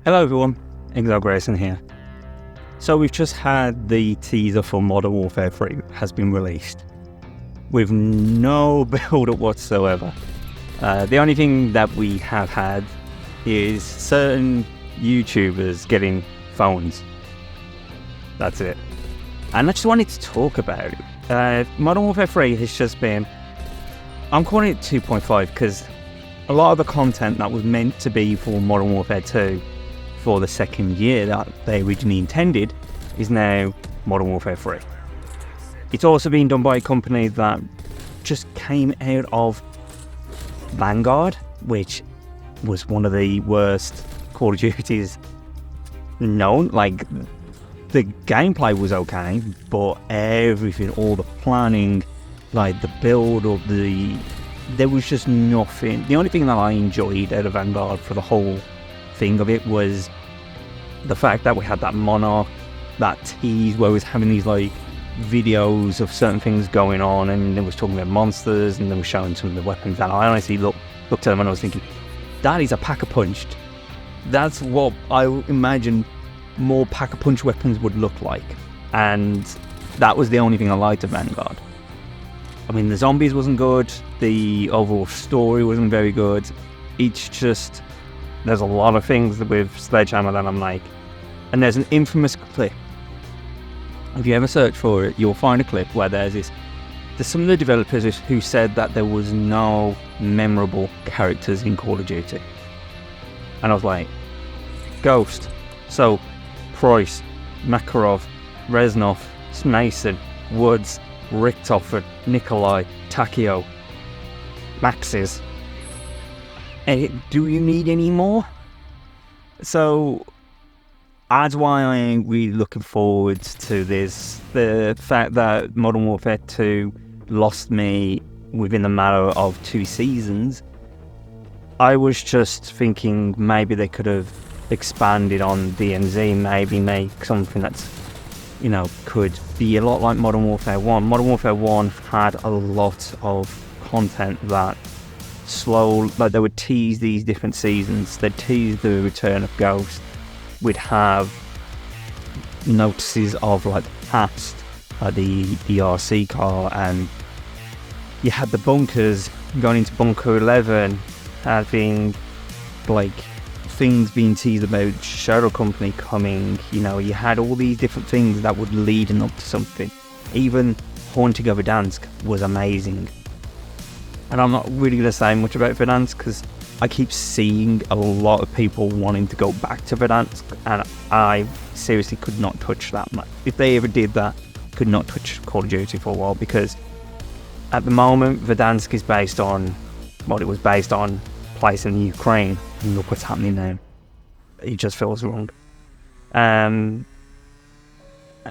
Hello everyone, Xile Grayson here. So we've just had the teaser for Modern Warfare 3 has been released with no build-up whatsoever. The only thing that we have had is certain YouTubers getting phones. That's it. And I just wanted to talk about it. Modern Warfare 3 has just been, I'm calling it 2.5 because a lot of the content that was meant to be for Modern Warfare 2 for the second year that they originally intended is now Modern Warfare 3. It's also been done by a company that just came out of Vanguard, which was one of the worst Call of Duties known. Like, the gameplay was okay, but everything, all the planning, like the build up, there was just nothing. The only thing that I enjoyed out of Vanguard for the whole thing of it was the fact that we had that Monarch, that tease where it was having these like videos of certain things going on, and it was talking about monsters, and then was showing some of the weapons, and I honestly looked at them and I was thinking, that is a pack-a-punched. That's what I imagine more pack-a-punch weapons would look like, and that was the only thing I liked of Vanguard. I mean, the zombies wasn't good, the overall story wasn't very good. It's just, there's a lot of things with Sledgehammer that I'm like, and there's an infamous clip. If you ever search for it, you'll find a clip where there's some of the developers who said that there was no memorable characters in Call of Duty. And I was like, Ghost, Soap, Price, Makarov, Reznov, Mason, Woods, Richtofen, Nikolai, Takeo, Maxes. Do you need any more? So that's why I'm really looking forward to this. The fact that Modern Warfare 2 lost me within a matter of 2 seasons, I was just thinking maybe they could have expanded on DMZ, maybe make something that's, you know, could be a lot like Modern Warfare 1. Modern Warfare 1 had a lot of content that like they would tease these different seasons. They'd tease the return of Ghost. We'd have notices of like the past, the RC car, and you had the bunkers going into Bunker 11, having like things being teased about Shadow Company coming. You know, you had all these different things that would lead up to something. Even Haunting of Verdansk was amazing. And I'm not really going to say much about Verdansk because I keep seeing a lot of people wanting to go back to Verdansk, and I seriously could not touch that much. If they ever did that, could not touch Call of Duty for a while, because at the moment Verdansk is based on what it was based on, place in the Ukraine, and look what's happening now. It just feels wrong. And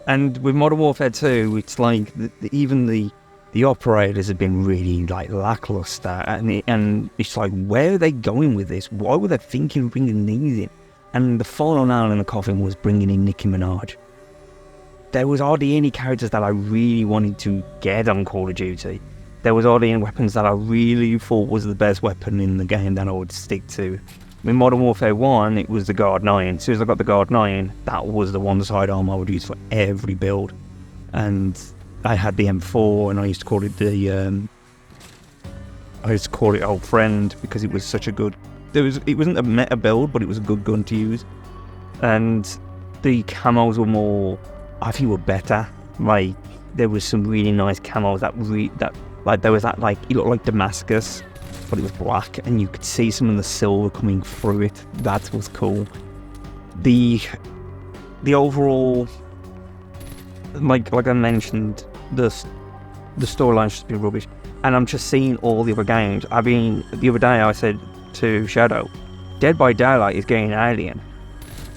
with Modern Warfare 2, it's like even the operators have been really like lackluster, and it's like, where are they going with this? Why were they thinking of bringing these in? And the final nail in the coffin was bringing in Nicki Minaj. There was hardly any characters that I really wanted to get on Call of Duty. There was hardly any weapons that I really thought was the best weapon in the game that I would stick to. In Modern Warfare 1, it was the Guard 9. As soon as I got the Guard 9, that was the one sidearm I would use for every build. And I had the M4, and I used to call it Old Friend because it was such a good. It wasn't a meta build, but it was a good gun to use. And the camos were more, I think, were better. Like, there was some really nice camos that like there was that, like, it looked like Damascus, but it was black, and you could see some of the silver coming through it. That was cool. The overall, like I mentioned, the storyline's just been rubbish, and I'm just seeing all the other games. I mean, the other day I said to Shadow, Dead by Daylight is getting Alien.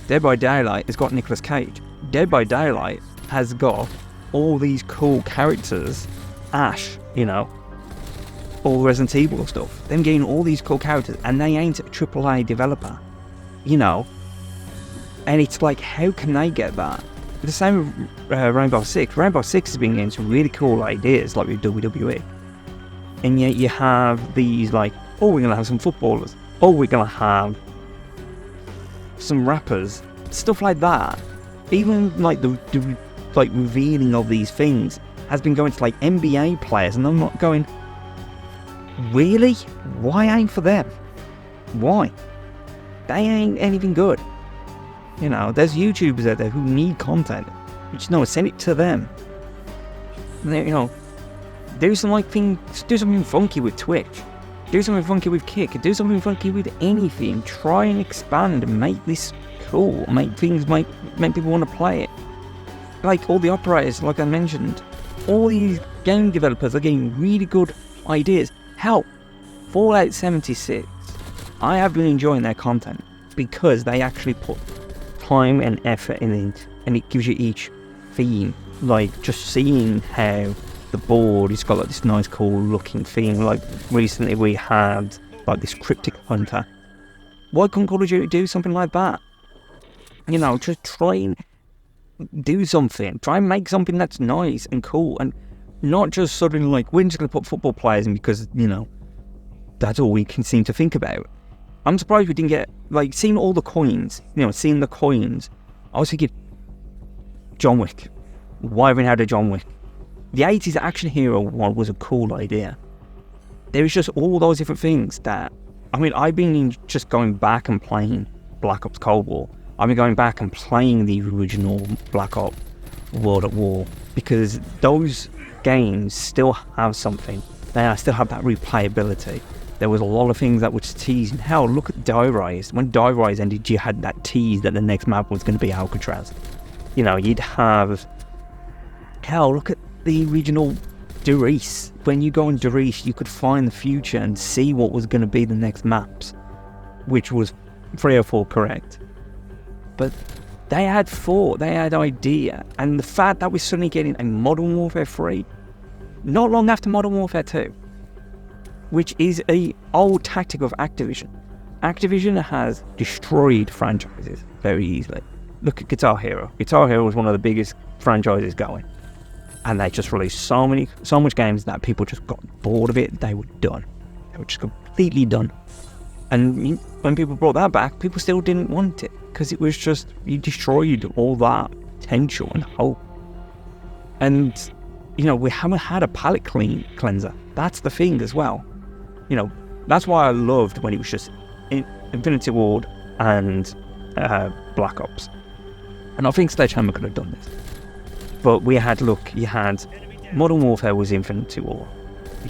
Dead by Daylight has got Nicolas Cage. Dead by Daylight has got all these cool characters, Ash, you know, all Resident Evil stuff. Them getting all these cool characters, and they ain't a AAA developer, you know. And it's like, how can they get that? The same with Rainbow Six. Rainbow Six has been getting some really cool ideas, like with WWE. And yet you have these like, oh, we're going to have some footballers. Oh, we're going to have some rappers, stuff like that. Even like the like revealing of these things has been going to like NBA players, and I'm not going, really? Why ain't for them? Why? They ain't anything good. You know, there's YouTubers out there who need content. You just know, send it to them. And you know, do something funky with Twitch. Do something funky with Kick. Do something funky with anything. Try and expand and make this cool. Make people want to play it. Like all the operators, like I mentioned, all these game developers are getting really good ideas. Hell, Fallout 76, I have been enjoying their content because they actually put time and effort in it, and it gives you each theme. Like just seeing how the board, it's got like this nice cool looking theme. Like recently we had like this cryptic hunter. Why couldn't Call of Duty do something like that? You know, just try and do something. Try and make something that's nice and cool, and not just suddenly like, we're just going to put football players in because, you know, that's all we can seem to think about. I'm surprised we didn't get, like, seeing all the coins, you know, seeing the coins. I was thinking, John Wick. Why haven't we had a John Wick? The 80s action hero one was a cool idea. There was just all those different things that, I mean, I've been just going back and playing Black Ops Cold War. I've been going back and playing the original Black Ops World at War, because those games still have something. They still have that replayability. There was a lot of things that was teasing. Hell, look at Die Rise. When Die Rise ended, you had that tease that the next map was going to be Alcatraz. You know, you'd have... Hell, look at the original Derice. When you go on Derice, you could find the future and see what was going to be the next maps, which was 3 or 4 correct. But they had thought, they had idea, and the fact that we're suddenly getting a Modern Warfare 3, not long after Modern Warfare 2, which is a old tactic of Activision. Activision has destroyed franchises very easily. Look at Guitar Hero. Guitar Hero was one of the biggest franchises going, and they just released so much games that people just got bored of it. They were done. They were just completely done. And when people brought that back, people still didn't want it, because it was just, you destroyed all that potential and hope. And, you know, we haven't had a palette cleanser. That's the thing as well. You know, that's why I loved when it was just Infinity Ward and Black Ops. And I think Sledgehammer could have done this. But you had Modern Warfare was Infinity War.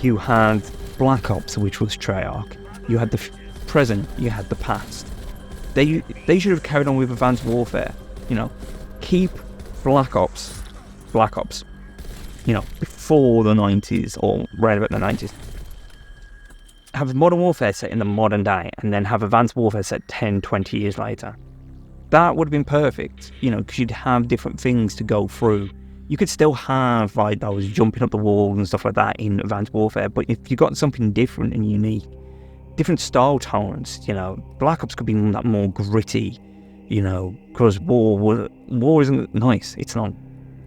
You had Black Ops, which was Treyarch. You had the present, you had the past. They should have carried on with Advanced Warfare. You know, keep Black Ops, you know, before the 90s or right about the 90s. Have Modern Warfare set in the modern day, and then have Advanced Warfare set 10, 20 years later. That would have been perfect, you know, because you'd have different things to go through. You could still have like those jumping up the walls and stuff like that in Advanced Warfare, but if you got something different and unique, different style tones, you know, Black Ops could be that more gritty, you know, because war isn't nice. It's not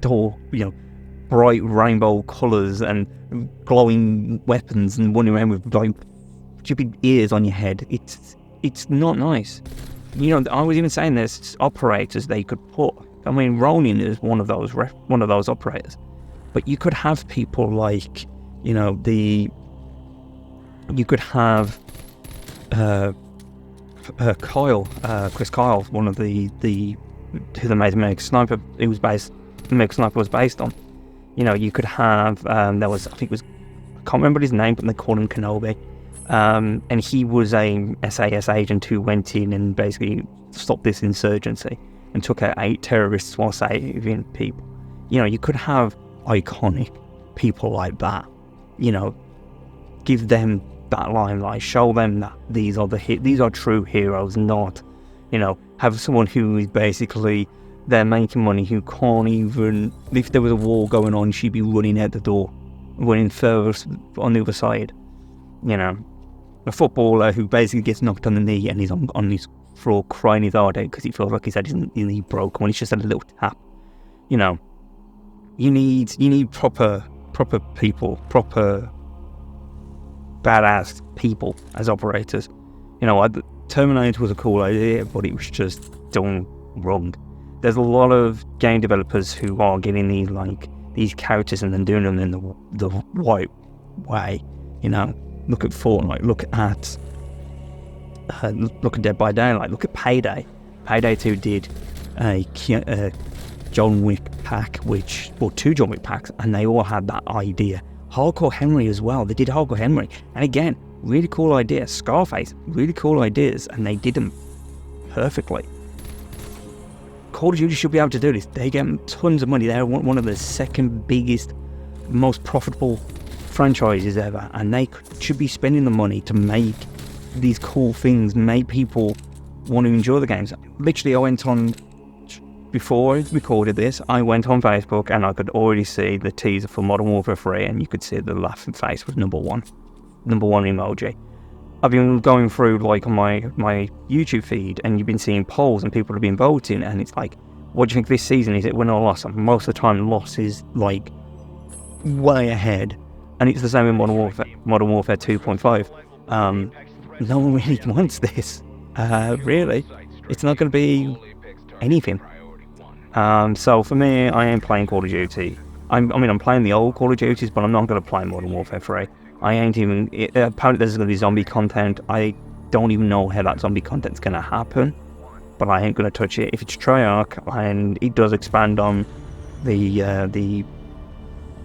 all, you know, bright rainbow colours and glowing weapons and running around with like stupid ears on your head. It's not nice. You know, I was even saying there's operators they could put. I mean, Ronin is one of those operators, but you could have people like, you know, you could have Chris Kyle, one of the who they made American Sniper. American Sniper was based on. You know, you could have there was, I think it was, I can't remember his name, but they called him Kenobi. And he was a SAS agent who went in and basically stopped this insurgency and took out 8 terrorists while saving people. You know, you could have iconic people like that. You know, give them that limelight, show them that these are true heroes, not, you know, have someone who is basically, they're making money, who can't even, if there was a war going on, she'd be running out the door, running further on the other side. You know, a footballer who basically gets knocked on the knee and he's on his floor crying his heart out because he feels like he's had his knee broken when it's just a little tap. You know, you need proper people, proper badass people as operators. You know, Terminator was a cool idea, but it was just done wrong. There's a lot of game developers who are getting these characters and then doing them in the right way. You know, look at Fortnite, look at Dead by Daylight, look at Payday. Payday 2 did a John Wick pack, two John Wick packs, and they all had that idea. Hardcore Henry as well. They did Hardcore Henry, and again, really cool idea. Scarface, really cool ideas, and they did them perfectly. Call of Duty should be able to do this. They get tons of money. They're one of the second biggest, most profitable franchises ever, and they should be spending the money to make these cool things, make people want to enjoy the games. Literally, I went on, before I recorded this, I went on Facebook and I could already see the teaser for Modern Warfare 3, and you could see the laughing face was number one emoji. I've been going through like on my YouTube feed, and you've been seeing polls and people have been voting, and it's like, what do you think this season? Is it win or loss? And most of the time, loss is like way ahead, and it's the same in Modern Warfare 2.5. No one really wants this. Really, it's not going to be anything. So for me, I am playing Call of Duty. I'm playing the old Call of Duties, but I'm not going to play Modern Warfare 3. I ain't even... apparently there's going to be zombie content. I don't even know how that zombie content's going to happen, but I ain't going to touch it. If it's Treyarch and it does expand on the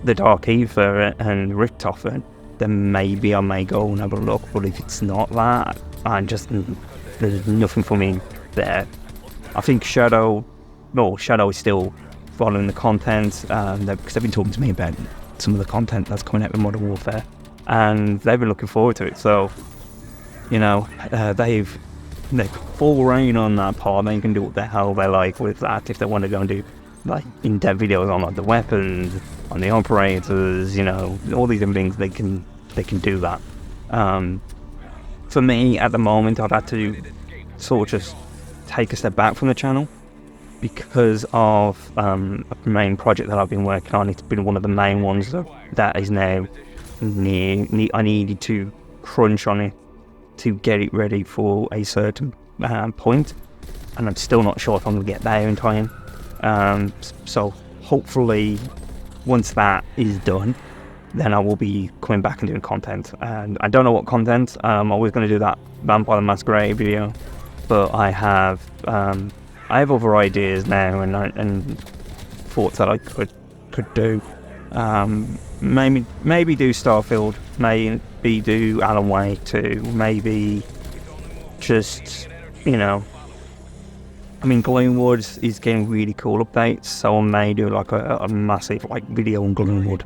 Dark Ether and Richtofen, then maybe I may go and have a look. But if it's not that, there's nothing for me there. I think Shadow is still following the content, because they've been talking to me about some of the content that's coming out with Modern Warfare, and they've been looking forward to it. So, you know, they've full reign on that part. They can do what the hell they like with that. If they want to go and do like in-depth videos on like the weapons, on the operators, you know, all these different things, they can do that. For me, at the moment, I've had to sort of just take a step back from the channel because of a main project that I've been working on. It's been one of the main ones that is now I needed to crunch on it to get it ready for a certain point, and I'm still not sure if I'm going to get there in time. So hopefully once that is done, then I will be coming back and doing content. And I don't know what content. I was going to do that Vampire the Masquerade video, but I have other ideas now and thoughts that I could do. Maybe do Starfield, maybe do Alan Wake 2, maybe just, you know, I mean, Gloomwood is getting really cool updates, so I may do like a massive like video on Gloomwood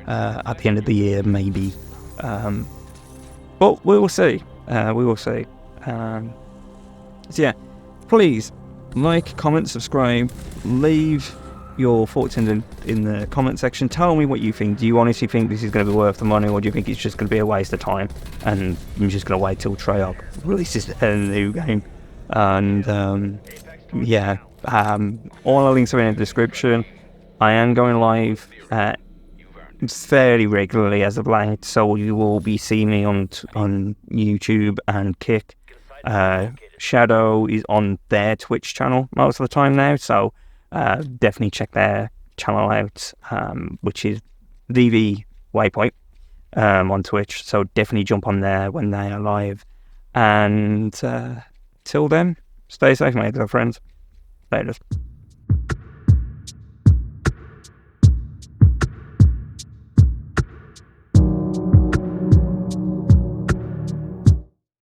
at the end of the year, maybe. But we will see. So yeah, please like, comment, subscribe, leave your thoughts in the comment section. Tell me what you think. Do you honestly think this is going to be worth the money, or do you think it's just going to be a waste of time and I'm just going to wait till Treyarch releases a new game? And yeah, all the links are in the description. I am going live fairly regularly as of late, so you will be seeing me on YouTube and Kick. Shadow is on their Twitch channel most of the time now, so definitely check their channel out, which is VV Waypoint on Twitch. So definitely jump on there when they are live. And till then, stay safe, my friends. Later.